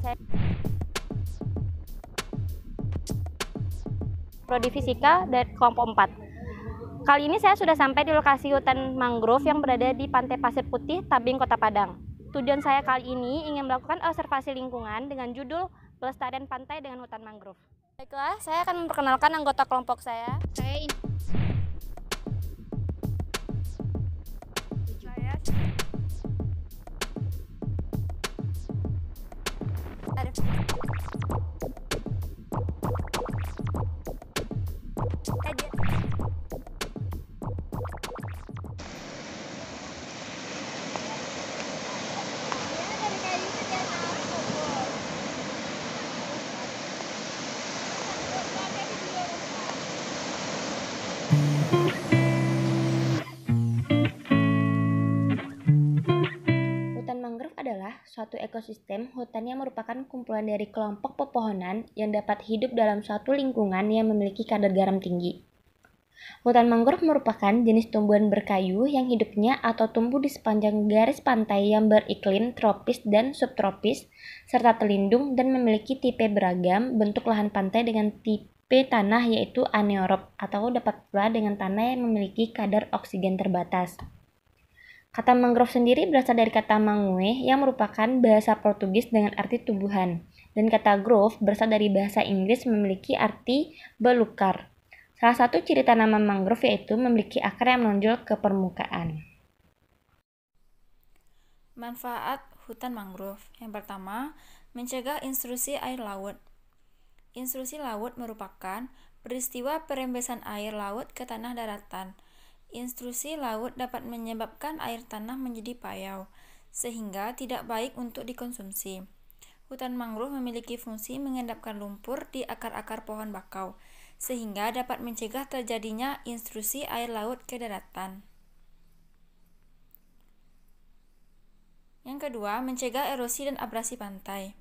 Saya Prodi Fisika dari kelompok 4. Kali ini saya sudah sampai di lokasi hutan mangrove yang berada di Pantai Pasir Putih, Tabing, Kota Padang. Tujuan saya kali ini ingin melakukan observasi lingkungan dengan judul Pelestarian Pantai dengan Hutan Mangrove. Baiklah, saya akan memperkenalkan anggota kelompok saya. Hutan mangrove adalah suatu ekosistem hutan yang merupakan kumpulan dari kelompok pepohonan yang dapat hidup dalam suatu lingkungan yang memiliki kadar garam tinggi. Hutan mangrove merupakan jenis tumbuhan berkayu yang hidupnya atau tumbuh di sepanjang garis pantai yang beriklim tropis dan subtropis, serta terlindung dan memiliki tipe beragam bentuk lahan pantai dengan tipe tanah yaitu anerob atau dapat pula dengan tanah yang memiliki kadar oksigen terbatas. Kata mangrove sendiri berasal dari kata mangue yang merupakan bahasa Portugis dengan arti tumbuhan, dan kata grove berasal dari bahasa Inggris memiliki arti belukar. Salah satu ciri tanaman mangrove yaitu memiliki akar yang menonjol ke permukaan. Manfaat hutan mangrove. Yang pertama, mencegah intrusi air laut. Intrusi laut merupakan peristiwa perembesan air laut ke tanah daratan. Intrusi laut dapat menyebabkan air tanah menjadi payau, sehingga tidak baik untuk dikonsumsi. Hutan mangrove memiliki fungsi mengendapkan lumpur di akar-akar pohon bakau, sehingga dapat mencegah terjadinya intrusi air laut ke daratan. Yang kedua, mencegah erosi dan abrasi pantai.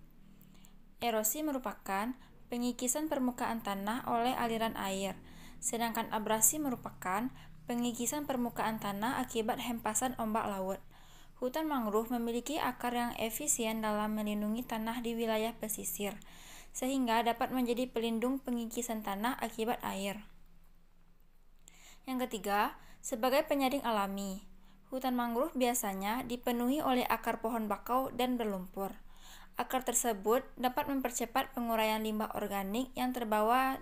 Erosi merupakan pengikisan permukaan tanah oleh aliran air, sedangkan abrasi merupakan pengikisan permukaan tanah akibat hempasan ombak laut. Hutan mangrove memiliki akar yang efisien dalam melindungi tanah di wilayah pesisir, sehingga dapat menjadi pelindung pengikisan tanah akibat air. Yang ketiga, sebagai penyaring alami. Hutan mangrove biasanya dipenuhi oleh akar pohon bakau dan berlumpur. Akar tersebut dapat mempercepat penguraian limbah organik yang terbawa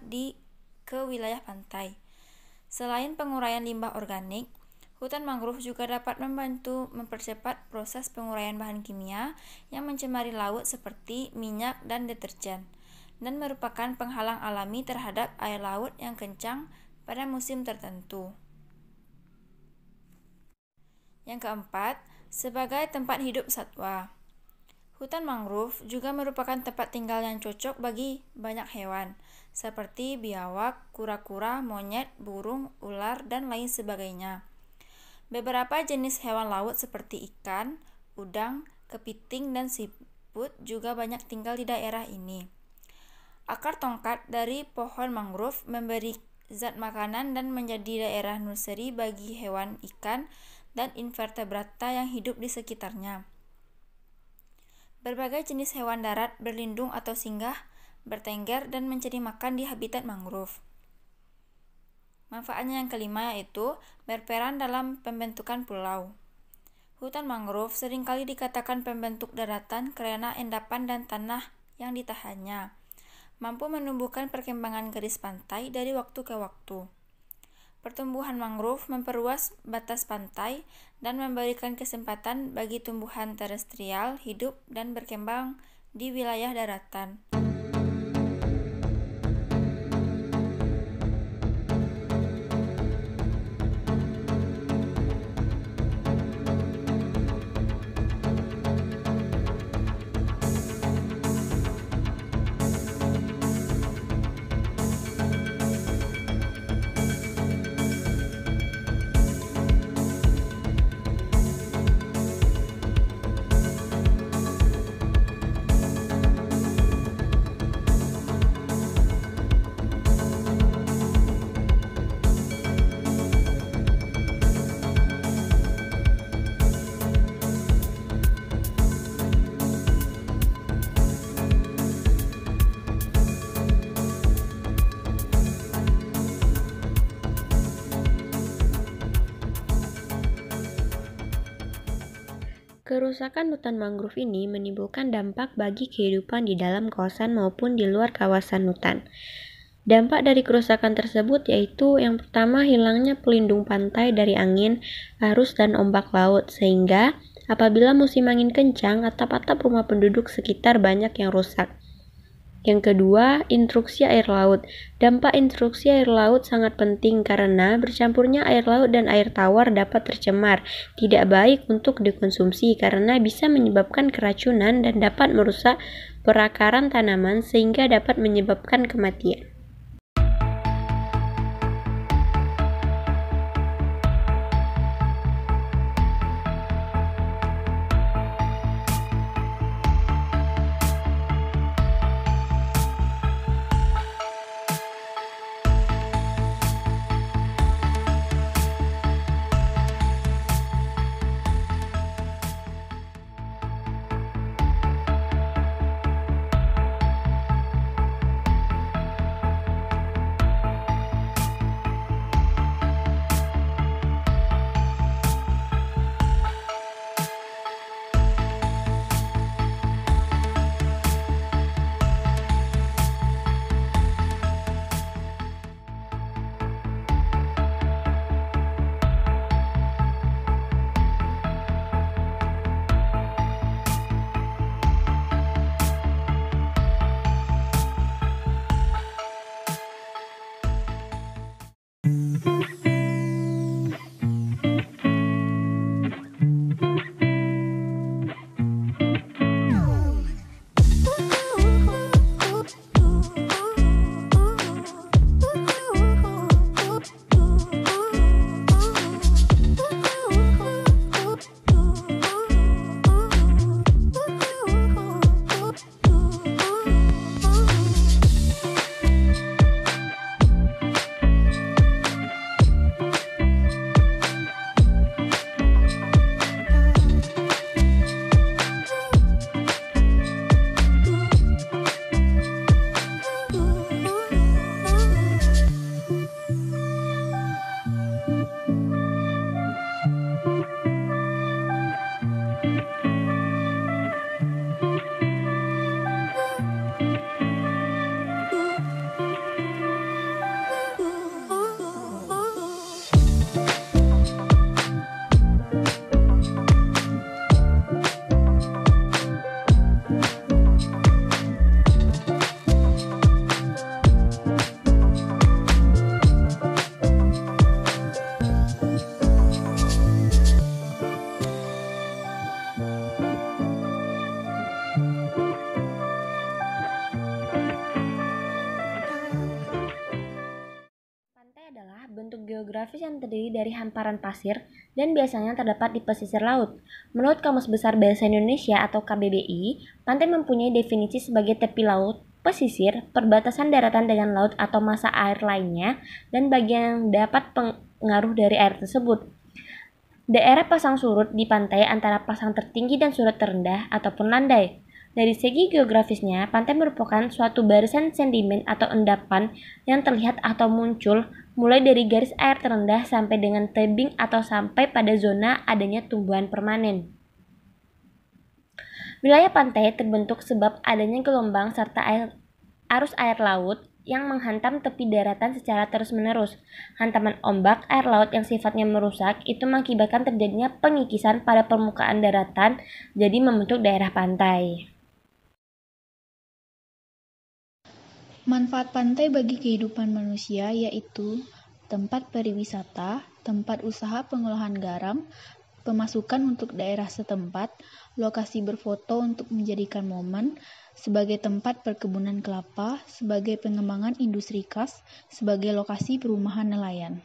ke wilayah pantai. Selain penguraian limbah organik, hutan mangrove juga dapat membantu mempercepat proses penguraian bahan kimia yang mencemari laut seperti minyak dan deterjen, dan merupakan penghalang alami terhadap air laut yang kencang pada musim tertentu. Yang keempat, sebagai tempat hidup satwa. Hutan mangrove juga merupakan tempat tinggal yang cocok bagi banyak hewan, seperti biawak, kura-kura, monyet, burung, ular, dan lain sebagainya. Beberapa jenis hewan laut seperti ikan, udang, kepiting, dan siput juga banyak tinggal di daerah ini. Akar tongkat dari pohon mangrove memberi zat makanan dan menjadi daerah nursery bagi hewan ikan dan invertebrata yang hidup di sekitarnya. Berbagai jenis hewan darat berlindung atau singgah, bertengger, dan mencari makan di habitat mangrove. Manfaatnya yang kelima yaitu berperan dalam pembentukan pulau. Hutan mangrove seringkali dikatakan pembentuk daratan karena endapan dan tanah yang ditahannya, mampu menumbuhkan perkembangan garis pantai dari waktu ke waktu. Pertumbuhan mangrove memperluas batas pantai dan memberikan kesempatan bagi tumbuhan terestrial hidup dan berkembang di wilayah daratan. Kerusakan hutan mangrove ini menimbulkan dampak bagi kehidupan di dalam kawasan maupun di luar kawasan hutan. Dampak dari kerusakan tersebut yaitu yang pertama, hilangnya pelindung pantai dari angin, arus, dan ombak laut, sehingga apabila musim angin kencang, atap-atap rumah penduduk sekitar banyak yang rusak. Yang kedua, intrusi air laut. Dampak intrusi air laut sangat penting karena bercampurnya air laut dan air tawar dapat tercemar. Tidak baik untuk dikonsumsi karena bisa menyebabkan keracunan dan dapat merusak perakaran tanaman sehingga dapat menyebabkan kematian. Adalah bentuk geografis yang terdiri dari hamparan pasir dan biasanya terdapat di pesisir laut. Menurut Kamus Besar Bahasa Indonesia atau KBBI, pantai mempunyai definisi sebagai tepi laut, pesisir, perbatasan daratan dengan laut atau massa air lainnya, dan bagian yang dapat pengaruh dari air tersebut. Daerah pasang surut di pantai antara pasang tertinggi dan surut terendah ataupun landai. Dari segi geografisnya, pantai merupakan suatu barisan sedimen atau endapan yang terlihat atau muncul mulai dari garis air terendah sampai dengan tebing atau sampai pada zona adanya tumbuhan permanen. Wilayah pantai terbentuk sebab adanya gelombang serta arus air laut yang menghantam tepi daratan secara terus-menerus. Hantaman ombak air laut yang sifatnya merusak itu mengakibatkan terjadinya pengikisan pada permukaan daratan, jadi membentuk daerah pantai. Manfaat pantai bagi kehidupan manusia yaitu tempat pariwisata, tempat usaha pengolahan garam, pemasukan untuk daerah setempat, lokasi berfoto untuk menjadikan momen, sebagai tempat perkebunan kelapa, sebagai pengembangan industri khas, sebagai lokasi perumahan nelayan.